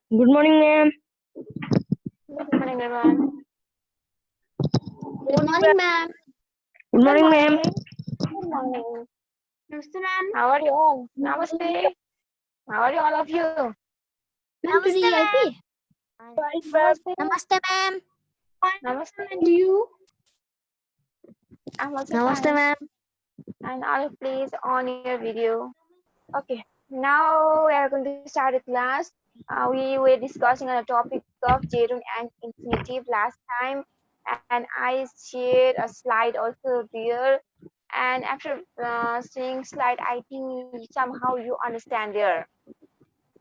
Good morning, ma'am. Good morning, everyone. Good morning, ma'am. Good Good morning, ma'am. morning. Good morning. Namaste, ma'am. How are you all? Namaste. How are you all of you? Ma'am, today EIP. Namaste. Namaste, ma'am. Namaste. And you? I'm also Namaste, fine. ma'am. And all please on your video. Okay. Now we are going to start a class. We were discussing on the topic of gerund and infinitive last time, and I shared a slide also there. And after seeing slide, I think somehow you understand there.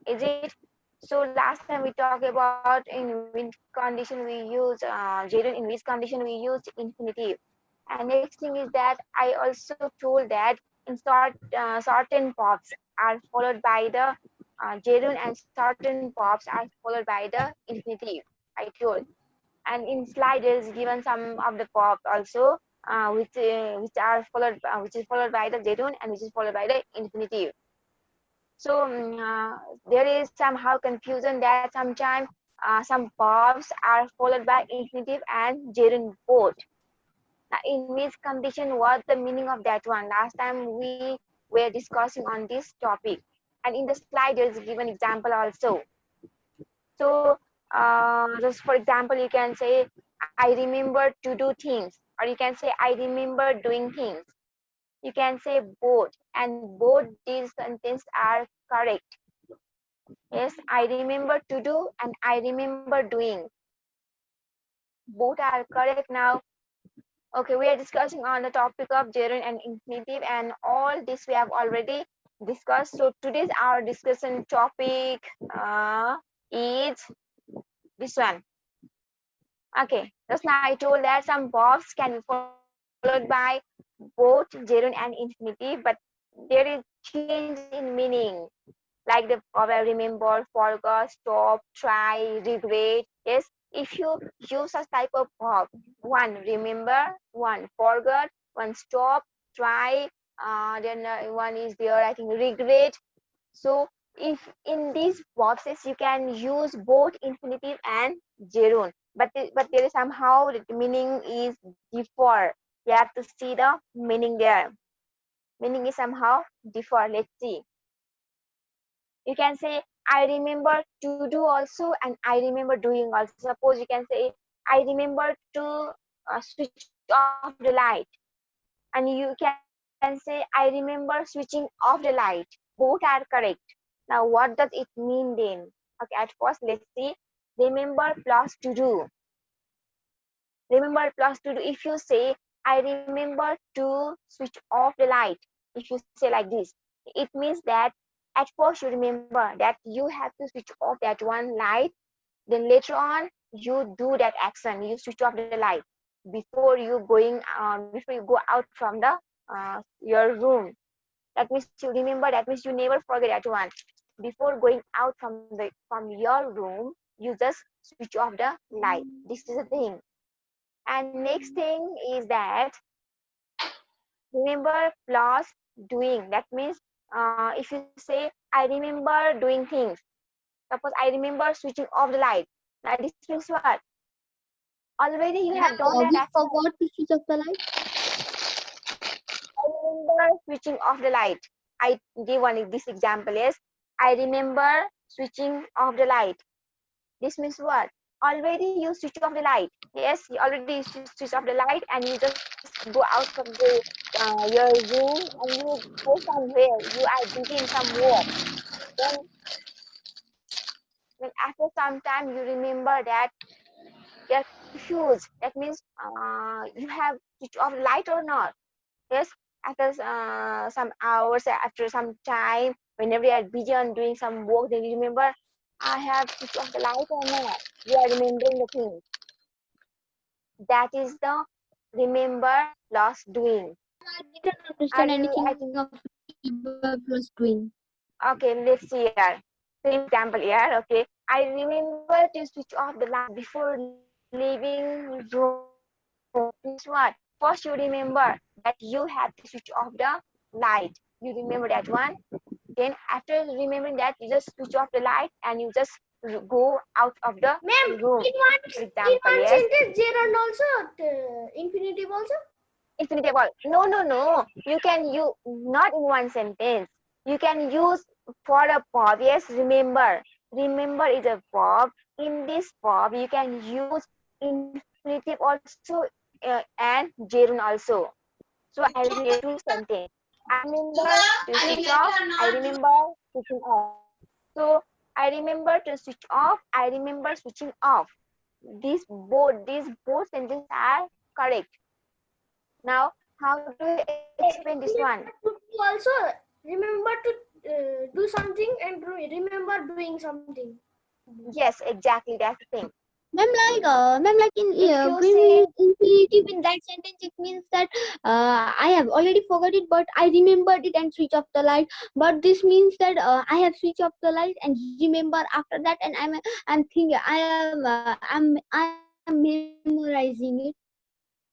Is it? So last time we talked about in which condition we use gerund, in which condition we use infinitive. And next thing is that I also told that in certain verbs are followed by the gerund and certain verbs are followed by the infinitive. I told. And in slide there is given some of the verbs also which are followed which is followed by the gerund and which is followed by the infinitive. So there is somehow confusion that sometimes some verbs are followed by infinitive and gerund both. Now, in which condition, what the meaning of that one? Last time we were discussing on this topic, and in the slide there is given example also. So just for example, you can say, "I remember to do things," or you can say, "I remember doing things." You can say both, and both these sentences are correct. Yes, I remember to do and I remember doing. Both are correct now. Okay, we are discussing on the topic of gerund and infinitive, and all this we have already discussed. So today's our discussion topic is this one. Okay, just now I told that some verbs can be followed by both gerund and infinitive, but there is change in meaning. Like the verb I remember, forgot, stop, try, regret. Yes, if you use such type of verb, one remember, one forgot, one stop, try, then one is there, I think, regret. So if in these boxes you can use both infinitive and gerund, but there is somehow the meaning is differ. You have to see the meaning there. Meaning is somehow differ. Let's see. You can say I remember to do also and I remember doing also. Suppose you can say I remember to switch off the light, and you can say I remember switching off the light. Both are correct. Now what does it mean then? Okay, at first let's see. Remember plus to do. Remember plus to do. If you say I remember to switch off the light, if you say like this, it means that at first you remember that you have to switch off that one light, then later on you do that action, you switch off the light before you go out from the your room. That means you remember, that means you never forget that one. Before going out from your room, you just switch off the light. This is a thing. And next thing is that remember plus doing. That means if you say I remember doing things, suppose I remember switching off the light. Now this means what? Already you have done that We action. forgot to switch off the light. I remember switching off the light. I give this example is I remember switching off the light. This means what? Already you switch off the light. Yes, you already switch off the light and you just go out from your room and you go somewhere. You are busy in some work. Then, then after some time you remember that you're confused. That means you have switched off the light or not. Yes, after some hours, after some time, whenever you are busy on doing some work, then you remember I have switched off the light or not. You are remembering the thing. That is the remember plus doing. I didn't Are understand you? I anything think. of remember plus doing. Okay, let's see here. Same example here. Okay, I remember to switch off the light before leaving room. Means what? First, you remember that you have to switch off the light. You remember that one. Then, after remembering that, you just switch off the light and you just go out of the Ma'am, room. For in example, one yes, sentence, gerund also, infinitive also. infinitive. No. You can use not in one sentence. You can use for a verb. Yes, remember. Remember is a verb. In this verb, you can use infinitive also and gerund also. So I will make two sentences. I remember to switch off. I remember switching off. So I remember to switch off. I remember switching off. These both sentences are correct. Now, how do you explain this one? Also, remember to do something and remember doing something. Yes, exactly. That's the thing. Ma'am, like in If you when we say use infinitive in that sentence, it means that I have already forgot it, but I remembered it and switch off the light. But this means that I have switched off the light and remember after that, and I'm thinking I am memorizing it.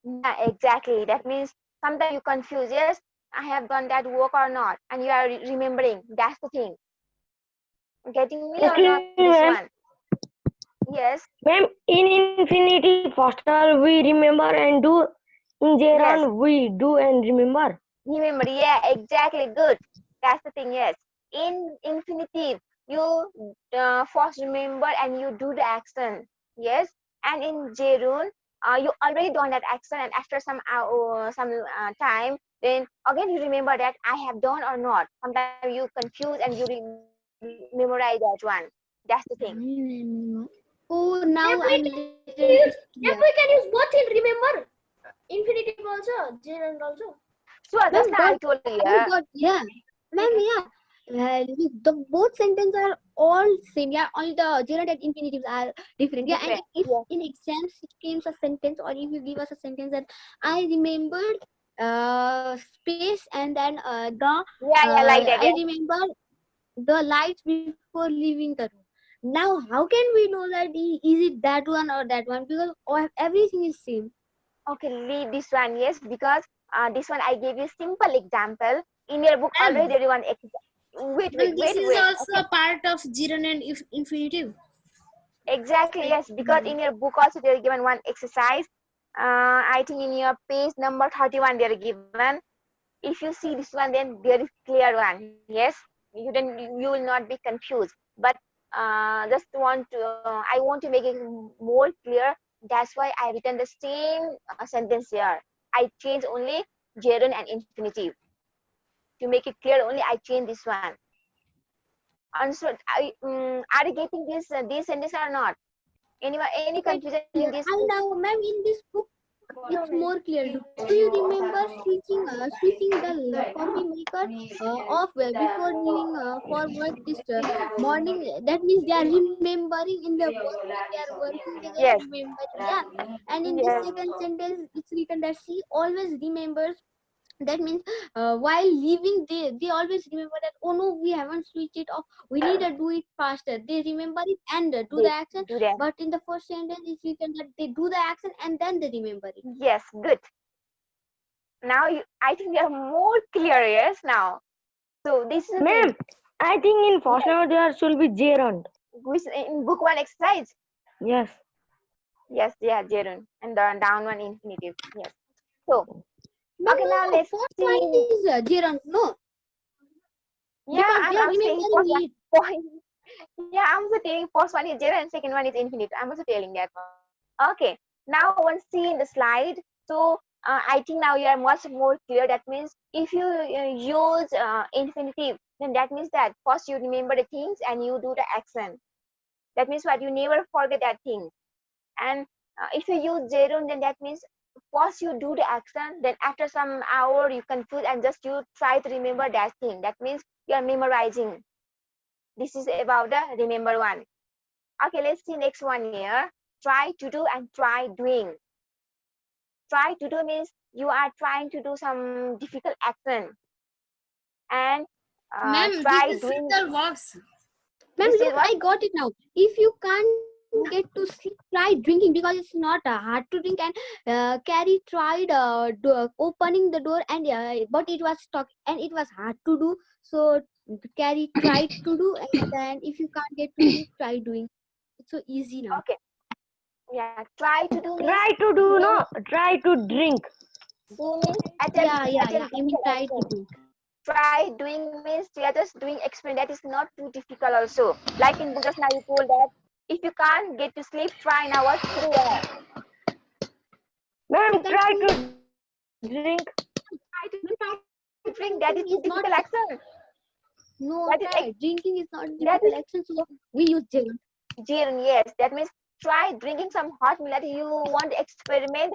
yeah, exactly. That means sometimes you confuse. Yes, I have done that work or not, and you are remembering. That's the thing. Getting me or not? Excuse This me, one. ma'am. Yes, Ma'am, in infinitive faster we remember and do. In yes. gerund we do and remember. Remember, yeah, exactly. Good. That's the thing. Yes. In infinitive, you first remember and you do the action. Yes. And in gerund, you already done that action, and after some time, then again you remember that I have done or not. Sometimes you confuse and you memorize that one. That's the thing. Oh, Yes. now I'm little bit clear. Yes. Ma'am, we can use both in remember. Infinitive also, gerund also. So just Ma'am, now I told you, we yeah. got yeah. Ma'am, yeah. The both sentences are all same. Yeah, only the gerund and infinitives are different. Yeah, and Different. if Yeah. in exams it comes a sentence, or if you give us a sentence that I remembered space, and then Yeah, like that. I Yeah. remember the lights before leaving the room. Now, how can we know that is it that one or that one? Because everything is same. Okay, leave this one. Yes, because this one I gave you simple example. In your book Ma'am, already there is one. Wait, ma'am, wait, this wait, is wait. also Okay, a part of gerund and infinitive. exactly. Yes, because in your book also they are given one exercise. I think in your page number 31 they are given. If you see this one, then there is clear one. Yes, you will not be confused. But just want to I want to make it more clear. That's why I written the same sentence here. I change only gerund and infinitive to make it clear. Only I change this one. Answer. Are you getting this these sentences or not? Any Okay, confusion in clear. this? And now, ma'am, in this book, it's more clear. Do you remember switching the coffee maker off before leaving for work this morning? That means they are remembering in the work when they are working. They are Yes. remembering. Yeah. And in this Yes. second sentence, it's written that she always remembers. That means while leaving, they always remember that, oh no, we haven't switched it off, we need to do it faster. They remember it and do They the action. do that. But in the first sentence it's written that they do the action and then they remember it. Yes. Good. Now I think they are more clear. Yes. Now. So this is the thing. Ma'am, I think in Yes. faster there should be gerund. Which in book one exercise. Yes. Yes, yeah, gerund and the down one infinitive. Yes. So But okay, no, now no, let's first see. one is gerund, no, Yeah, because they are I'm saying first remembering one. it. Point. Yeah, I'm also telling first one is gerund and second one is infinitive. I'm also telling that one. Okay. Now once see in the slide. So I think now you are much more clear. That means if you use infinitive, then that means that first you remember the things and you do the action. That means what you never forget that thing. And if you use gerund, then that means first you do the action, then after some hour you confuse and just you try to remember that thing. That means you are memorizing. This is about the remember one. Okay, let's see next one here. Try to do and try doing. Try to do means you are trying to do some difficult action, and Ma'am, this try is doing. simple verbs. Ma'am, This is look, what. I got it now. If you can't get to sleep, try drinking, because it's not hard to drink. And Carrie tried opening the door, and but it was stuck and it was hard to do. So Carrie tried to do, and then if you can't get to sleep, try doing. It's so easy now. Okay. Yeah. Try to do means Try to do, no? Try to drink. do means attempt Yeah. attempt I mean, physical try to action. do. Try doing means we are just doing experiment. That is not too difficult also. Like in just now you told that if you can't get to sleep, try now what to do. Ma'am, You can try sleep. to drink. Try to No, try drink. That is drinking too is not. difficult action. No, That is try. Drinking is not that difficult is action, so we use gerund. Gerund, yes. That means try drinking some hot milk that you want to experiment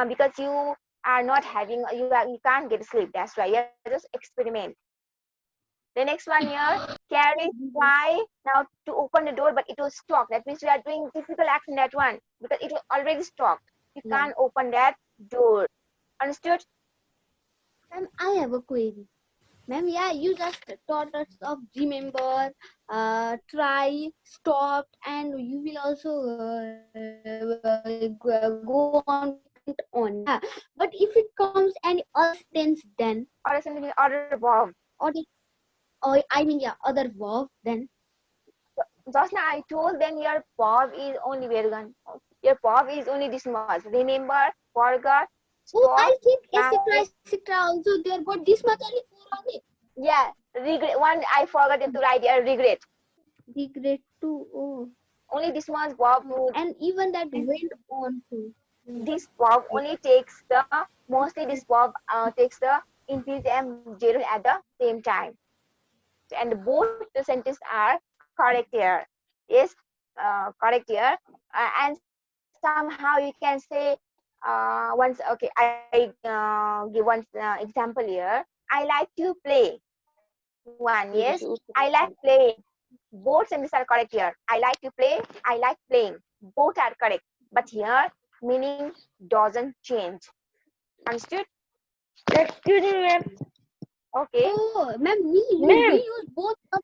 because you are not having you can't get sleep. That's why you just experiment. The next one here, carry try now to open the door, but it was stuck. That means we are doing difficult action that one because it was already stuck. You Yeah. can't open that door. Understood? Ma'am, I have a query. Ma'am, yeah, you just taught us of remember, try, stop, and you will also go on went on. Yeah, but if it comes any other sentence, then Or something other verb. or the or I mean yeah, other verb, then Just now I told them your verb is only Vergan. Your verb is only this much. Remember, forgot, oh, stop, I think try. etc. Also there, but this much only for on it. Yeah, regret. One I forgot to write here. Regret. Regret too. Oh, Only this much verb would. and even that went on to. This verb only takes the mostly this verb takes the infinitive and gerund at the same time, and both the sentences are correct here. Yes, correct here, and somehow you can say once. Okay, I give one example here. I like to play. One, yes, I like playing. Both sentences are correct here. I like to play. I like playing. Both are correct. But here, meaning doesn't change. Understood? Excuse me, ma'am. Okay. Oh, ma'am, we Ma'am. use both of,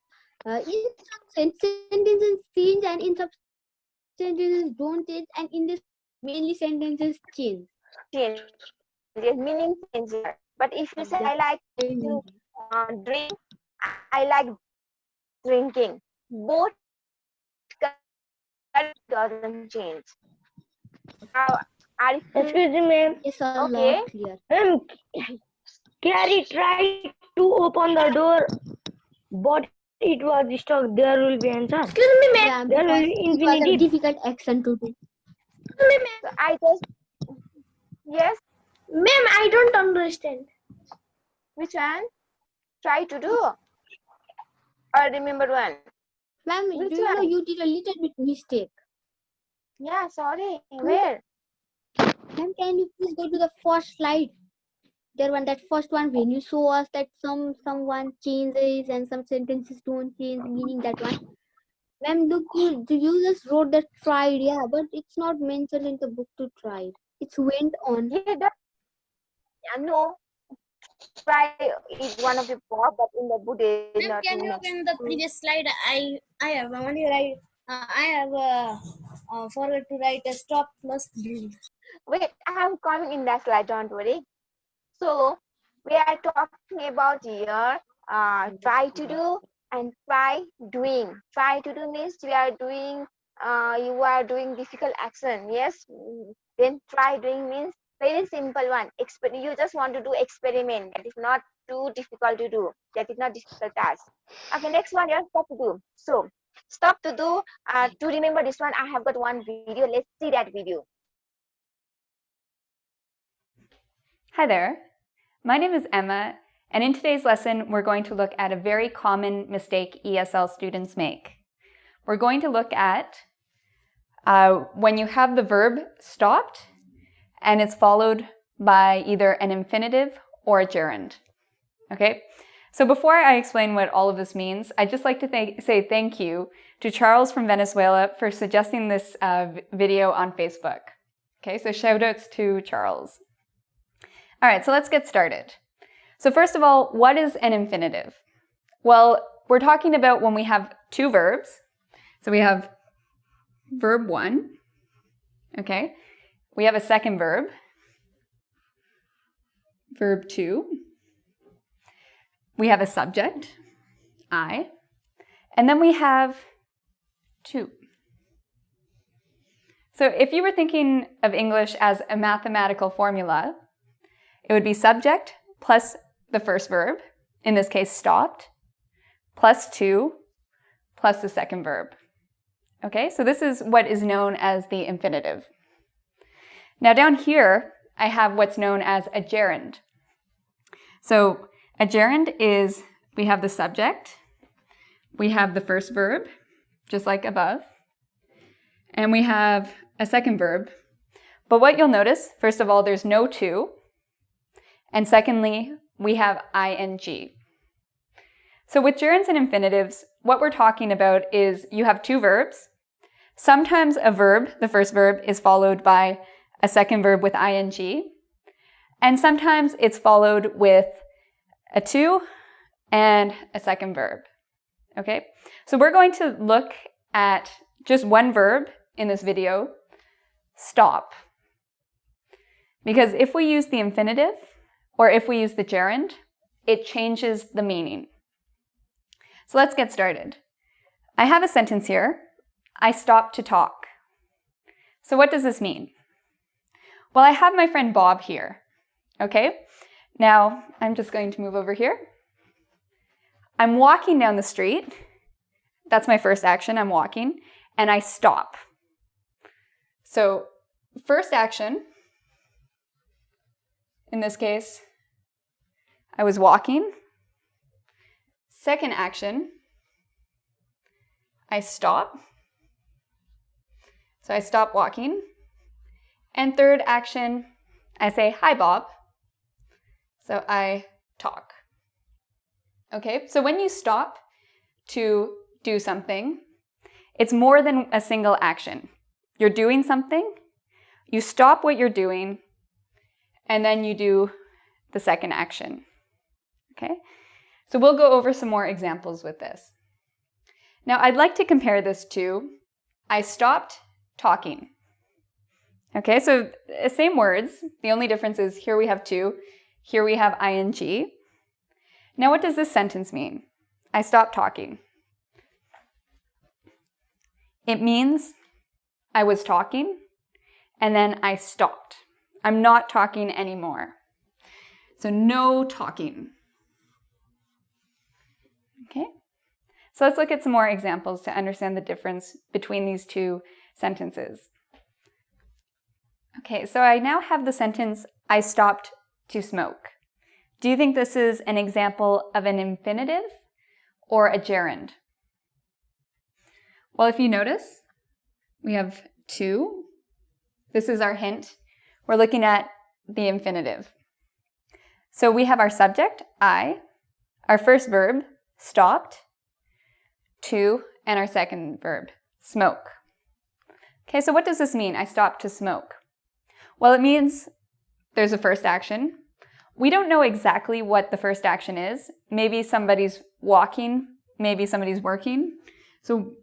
in some sentences change and in some sentences don't change, and in this mainly sentences change. Change. Yes, meaning change here. But if you say I like to drink, I like drinking. Both correct doesn't change. Now, are you Excuse me, ma'am. It's a okay? lot clear. Ma'am, Carrie tried to open the door, but it was stuck. There will be answer. Excuse me, ma'am. Yeah, There will because be it was a infinitive. difficult action to do. So I just yes. Ma'am, I don't understand. Which one? Try to do or remember one. Ma'am, Which do you know one? you did a little bit mistake? Yeah, sorry. Where? Ma'am, can you please go to the first slide? There one, that first one when you show us that someone changes and some sentences don't change, meaning that one. Ma'am, look, you just wrote that tried, yeah, but it's not mentioned in the book to tried. It's went on. Yeah, no. Try is one of the pop, but in the book they did Ma'am, not can you open the previous slide? I have only write. I have forgot to write a stop plus drink. Wait, I'm coming in that slide. Don't worry. So we are talking about here. Try to do and try doing. Try to do means we are doing. You are doing difficult action. Yes. Then try doing means very simple one. You just want to do experiment. That is not too difficult to do. That is not difficult task. Okay, next one here, stop to do. So stop to do. To remember this one, I have got one video. Let's see that video. Hi there. My name is Emma, and in today's lesson, we're going to look at a very common mistake ESL students make. We're going to look at when you have the verb stopped and it's followed by either an infinitive or a gerund. Okay? So before I explain what all of this means, I'd just like to say thank you to Charles from Venezuela for suggesting this video on Facebook. Okay, so shout outs to Charles. All right, so let's get started. So first of all, what is an infinitive? Well, we're talking about when we have two verbs. So we have verb 1, okay? We have a second verb, verb 2. We have a subject, I, and then we have to. So if you were thinking of English as a mathematical formula, it would be subject plus the first verb, in this case stopped, plus to, plus the second verb. Okay, so this is what is known as the infinitive. Now down here, I have what's known as a gerund. So a gerund is, we have the subject, we have the first verb, just like above, and we have a second verb. But what you'll notice, first of all, there's no to, and secondly, we have ing. So with gerunds and infinitives, what we're talking about is you have two verbs. Sometimes a verb, the first verb, is followed by a second verb with ing, and sometimes it's followed with a to and a second verb. Okay, so we're going to look at just one verb in this video, stop. Because if we use the infinitive, or if we use the gerund, it changes the meaning. So let's get started. I have a sentence here, I stopped to talk. So what does this mean? Well, I have my friend Bob here, okay? Now, I'm just going to move over here. I'm walking down the street. That's my first action, I'm walking, and I stop. So, first action, in this case, I was walking. Second action, I stop. So I stop walking. And third action, I say, hi, Bob. So I talk. Okay, so when you stop to do something, it's more than a single action. You're doing something, you stop what you're doing, and then you do the second action. Okay, so we'll go over some more examples with this. Now, I'd like to compare this to, I stopped talking. Okay, so same words. The only difference is here we have to, here we have ing. Now, what does this sentence mean? I stopped talking. It means I was talking and then I stopped. I'm not talking anymore. So no talking. Okay, so let's look at some more examples to understand the difference between these two sentences. Okay, so I now have the sentence, I stopped to smoke. Do you think this is an example of an infinitive or a gerund? Well, if you notice, we have to. This is our hint. We're looking at the infinitive. So we have our subject, I, our first verb, stopped, to, and our second verb, smoke. Okay, so what does this mean, I stopped to smoke? Well, it means there's a first action. We don't know exactly what the first action is. Maybe somebody's walking, maybe somebody's working. So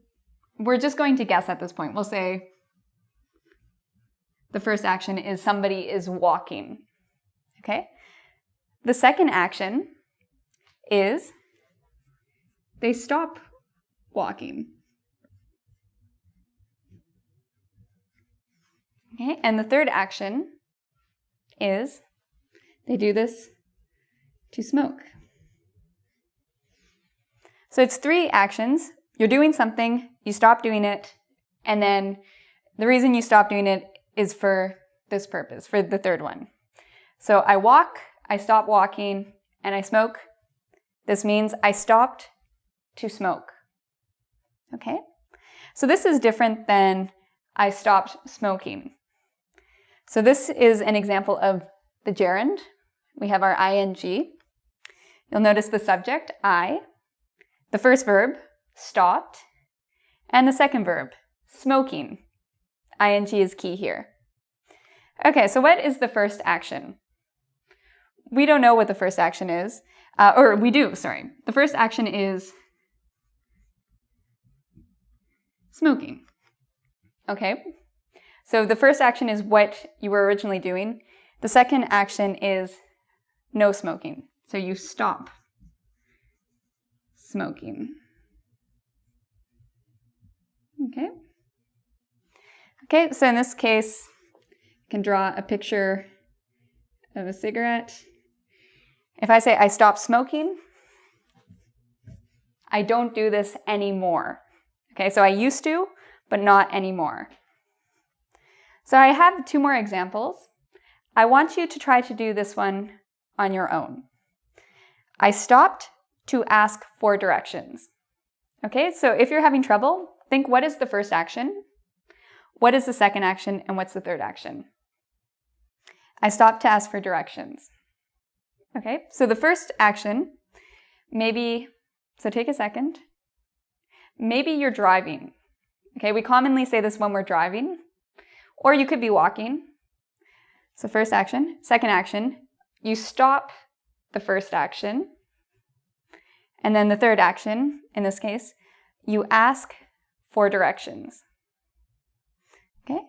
we're just going to guess at this point. We'll say the first action is somebody is walking. Okay? The second action is they stop walking. Okay? And the third action is they do this to smoke. So it's three actions. You're doing something, you stop doing it, and then the reason you stop doing it is for this purpose, for the third one. So I walk, I stop walking, and I smoke. This means I stopped to smoke. Okay? So this is different than I stopped smoking. So this is an example of the gerund. We have our ing. You'll notice the subject, I, the first verb, stopped, and the second verb, smoking. Ing is key here. Okay, so what is the first action? We don't know what the first action is. We do, sorry. The first action is smoking. Okay, so the first action is what you were originally doing. The second action is no smoking. So you stop smoking. Okay. Okay, so in this case, I can draw a picture of a cigarette. If I say I stop smoking, I don't do this anymore. Okay, so I used to, but not anymore. So I have 2 more examples. I want you to try to do this one on your own. I stopped to ask for directions. Okay, so if you're having trouble, think what is the first action, what is the second action, and what's the third action? I stopped to ask for directions. Okay, so the first action, maybe, so take a second. Maybe you're driving. Okay, we commonly say this when we're driving, or you could be walking. So first action. Second action, you stop the first action. And then the third action, in this case, you ask for directions. Okay?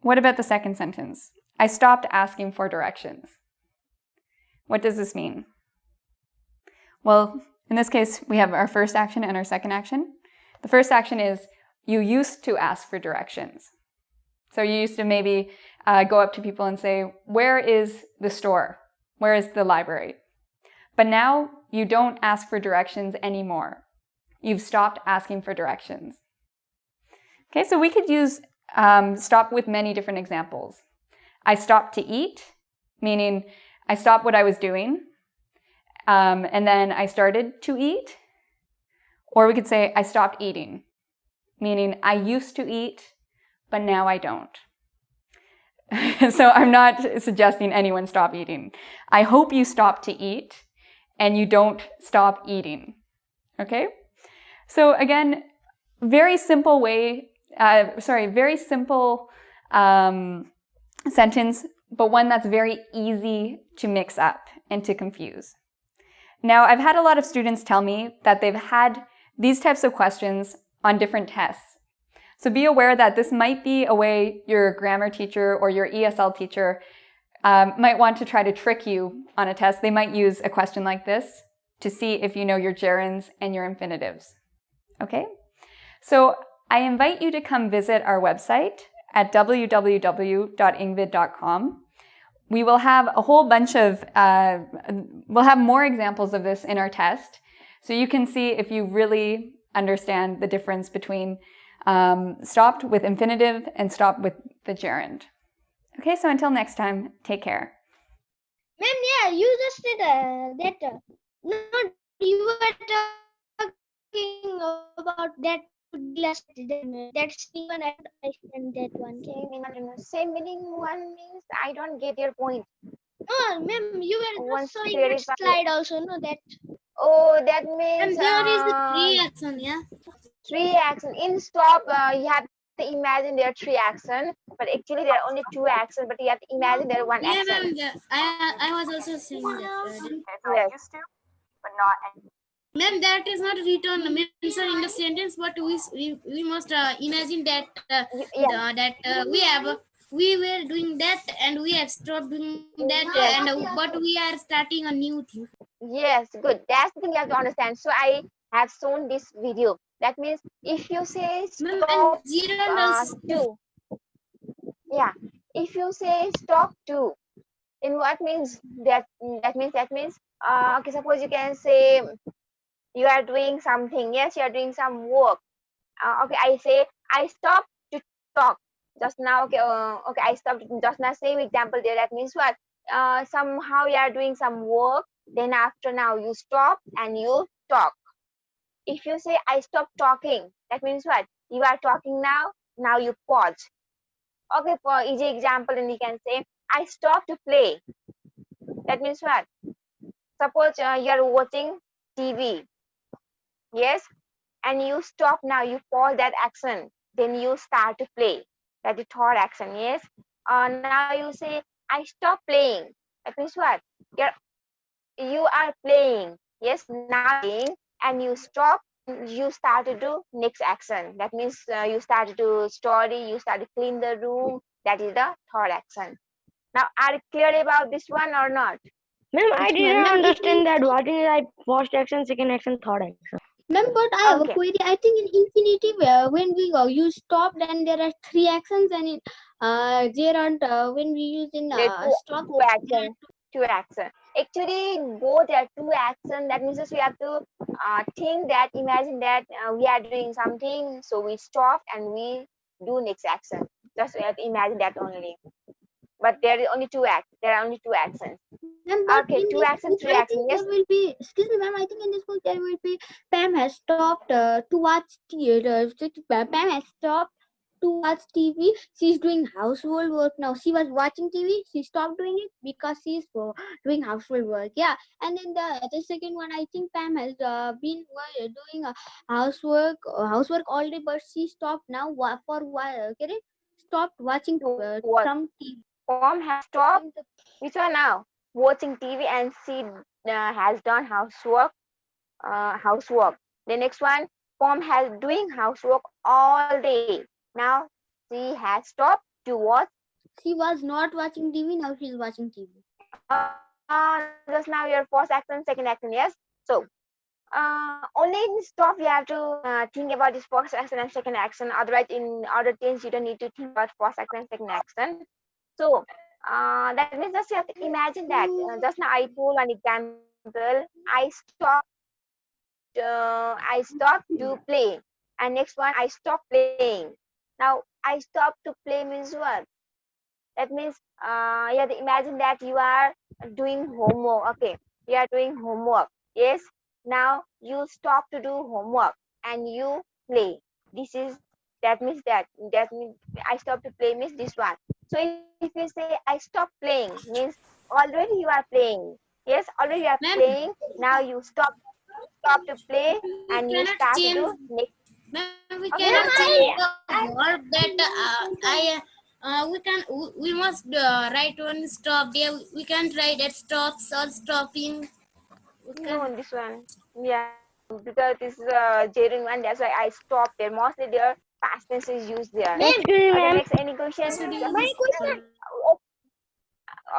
What about the second sentence? I stopped asking for directions. What does this mean? Well, in this case, we have our first action and our second action. The first action is you used to ask for directions. So you used to maybe go up to people and say, where is the store? Where is the library? But now you don't ask for directions anymore. You've stopped asking for directions. Okay, so we could use stop with many different examples. I stopped to eat, meaning I stopped what I was doing, and then I started to eat. Or we could say I stopped eating, meaning I used to eat, but now I don't. So I'm not suggesting anyone stop eating. I hope you stop to eat and you don't stop eating. Okay? So again, very simple sentence, but one that's very easy to mix up and to confuse. Now, I've had a lot of students tell me that they've had these types of questions on different tests. So be aware that this might be a way your grammar teacher or your ESL teacher might want to try to trick you on a test. They might use a question like this to see if you know your gerunds and your infinitives. Okay? So I invite you to come visit our website at www.ingvid.com. We will have a whole bunch of, we'll have more examples of this in our test. So you can see if you really understand the difference between stopped with infinitive and stopped with the gerund. Okay, so until next time, take care. Ma'am, yeah, you just said that. No, you were talking about that last. That's the one I understand that one. Same meaning one means I don't get your point. Oh, ma'am, you were Once just showing there that is one- slide also, no? That. Oh, that means And there is a 3 action, yeah. 3 action. In stop, you have to imagine there are 3 action, but actually there are only 2 action, but you have to imagine there are 1 Yeah, action. ma'am. I was also saying that. Yes. Ma'am, that is not written mentioned in the sentence, but we must imagine that we were doing that and we have stopped doing that, Yes. but we are starting a new thing. Yes, good. That's the thing you have to understand. So I have shown this video. That means if you say Ma'am, stop and gerund also. to, yeah, if you say stop to, then what means that means okay, suppose you can say you are doing something. Yes, you are doing some work. Okay, I say I stopped to talk just now. Okay, okay, I stopped just now. Same example there. That means what? Somehow you are doing some work. Then after now you stop and you talk. If you say I stopped talking, that means what? You are talking now. Now you pause. Okay, for easy example, then you can say I stopped to play. That means what? Suppose you are watching TV. Yes, and you stop now, you pause that action, then you start to play. That is third action. Yes, now you say I stop playing. That means what? You are playing. Yes, now playing, and you stop, you start to do next action. That means you start to do study, you start to clean the room. That is the third action. Now, are you clear about this one or not? Ma'am, I didn't understand that. What is like first action, second action, third action? Ma'am, but I have a Okay. query. I think in infinitive, when we use stopped, and there are three actions, and in gerund, when we use in There are stop, two actions. Two actions. Actually, both are two actions. That means just we have to think that, imagine that we are doing something, so we stop and we do next action. Just we have to imagine that only. But there is only two acts. There are only two actions. ma'am, but Okay, in two this actions, book, three I actions. think Yes. there will be. Excuse me, ma'am. I think in this book there will be. Pam has stopped to watch theater. Pam has stopped to watch TV. She's doing household work now. She was watching TV. She stopped doing it because she's doing household work. Yeah, and then the second one, I think Pam has been doing housework all day, but she stopped now for while. Okay, stopped watching What? some TV. Mom has stopped. Which one now? Watching TV, and she has done housework. Housework. The next one, Pom has doing housework all day. Now she has stopped to watch. She was not watching TV. Now she's watching TV. Just now your first action, second action. Yes. So only in stop you have to think about this first action and second action. Otherwise, in other things you don't need to think about first action and second action. So that means just you have to imagine that. Just now I told an example. I stopped to play, and next one I stopped playing. Now I stopped to play means what? That means you have to imagine that you are doing homework. Okay, you are doing homework. Yes. Now you stop to do homework and you play. This is that means I stop to play means this one. So if you say I stop playing means already you are playing. Yes, already you are Ma'am, playing. Now you stop to play we and you cannot start to change. do next. Ma'am, we Okay, cannot just change the verb that we must write one stop there. We can't write at stops or stopping. We can. no, this one. Yeah, because this is gerund one. That's why I stopped there. Mostly their past tense is used there. Excuse me, Okay, ma'am. next any question? Should Just, use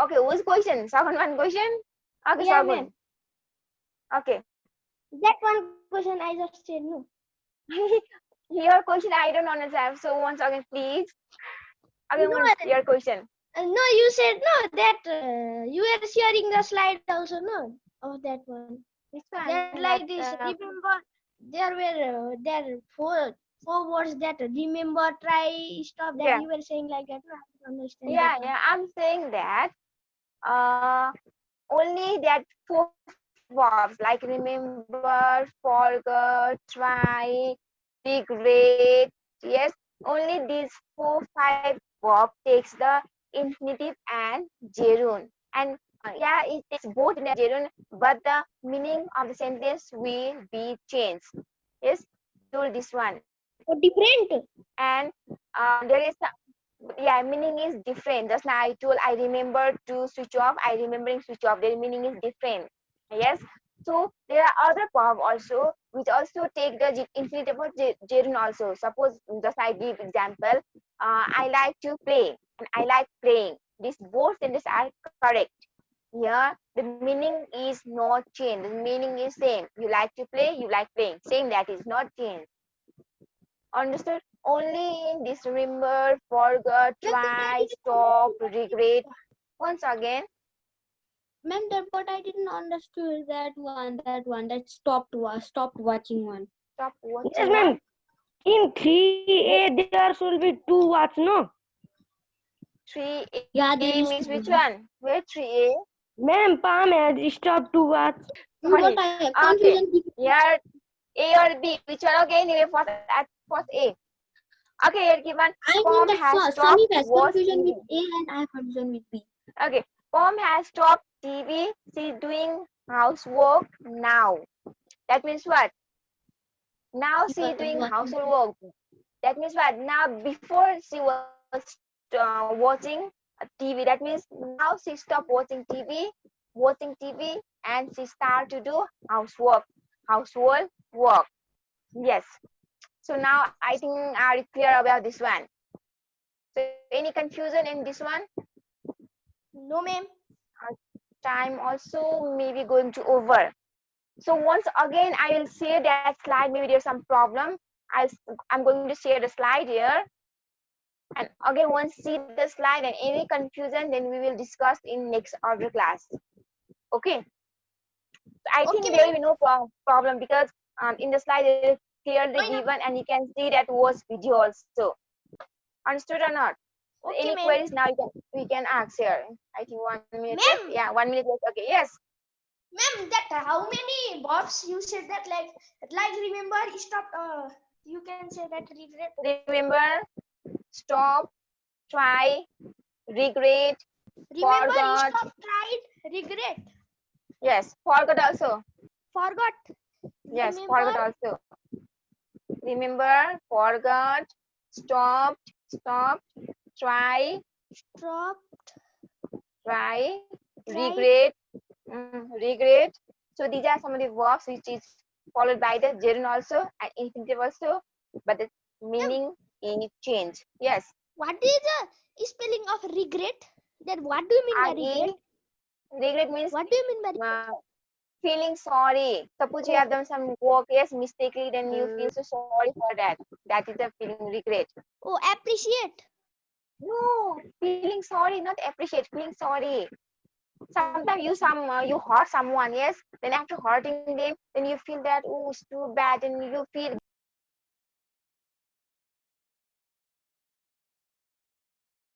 okay, whose question? Second one question? Okay, Yeah, second. ma'am. Okay. That one question I just said no. Your question I don't understand. So once again, please. Again, No, once your question. no, you said no. That you were sharing the slide also, no, of that one. Which That one? like this. Remember, there were there four words that remember, try, stop. That Yeah, you were saying like that. No, I don't understand that yeah, one. yeah. I'm saying that uh only that four verbs like remember, forget, try, regret. Yes, only these 4-5 verbs takes the infinitive and gerund. And yeah, it takes both in the gerund, but the meaning of the sentence will be changed. Yes, told this one. Oh, different. And there is yeah, meaning is different. Just now I told I remember to switch off, I remembering switch off, their meaning is different. Yes, so there are other verb also which also take the infinitive of gerund also. Suppose just I give example, I like to play and I like playing. These both sentences are correct. Here the meaning is not changed, the meaning is same. You like to play, you like playing, same, that is not changed. Understood? Only in this remember, forget, try, stop, regret. Once again, Ma'am, that what I didn't understand that stopped watching one. stop Yes, watching ma'am. one. In 3A, there should be two words, no? 3A Yeah, there means is which two. one? Where 3A? Ma'am, Palm has stopped two words. What Sorry. I have Okay. confusion between. Here A or B. Which one? Okay, anyway, first at first A. Okay, here given I mean Pom that has stopped Samir has watch confusion with TV. A and I have confusion with B. Okay, Pom has stopped TV. She's doing housework now. That means what? Now She she's was doing watching. household work. That means what? Now before she was watching TV. That means now she stopped watching TV, and she start to do household work. Yes. So now I think are clear about this one. So any confusion in this one? No, ma'am. Time also maybe going to over. So once again, I will share that slide. Maybe there's some problem. I'm going to share the slide here. And again, once see the slide and any confusion, then we will discuss in next other class. Okay. I think Okay, there will be no problem because in the slide it is clearly given and you can see that was video also. Understood or not? So okay, any ma'am. queries now we can ask here. I think 1 minute left. Ma'am. Yeah, 1 minute left. Okay, yes. Ma'am, that how many verbs you said that like remember, stop, you can say that regret. Remember, stop, try, regret, Remember, forgot. stop, tried, regret, Yes, forgot also. forgot. Yes, Remember, forgot also. Remember, forgot, stopped, try, stopped, try, tried. regret, regret. So these are some of the verbs which is followed by the gerund also and infinitive also, but the meaning is changed. Yes, What is the spelling of regret? Then what do you mean by regret? regret means What do you mean by regret? feeling sorry. Suppose you have done some work, yes, mistakenly, then you feel so sorry for that. That is the feeling regret. Oh, appreciate. No, feeling sorry, not appreciate. Feeling sorry. Sometimes you hurt someone, yes. Then after hurting them, then you feel that oh it's too bad, and you feel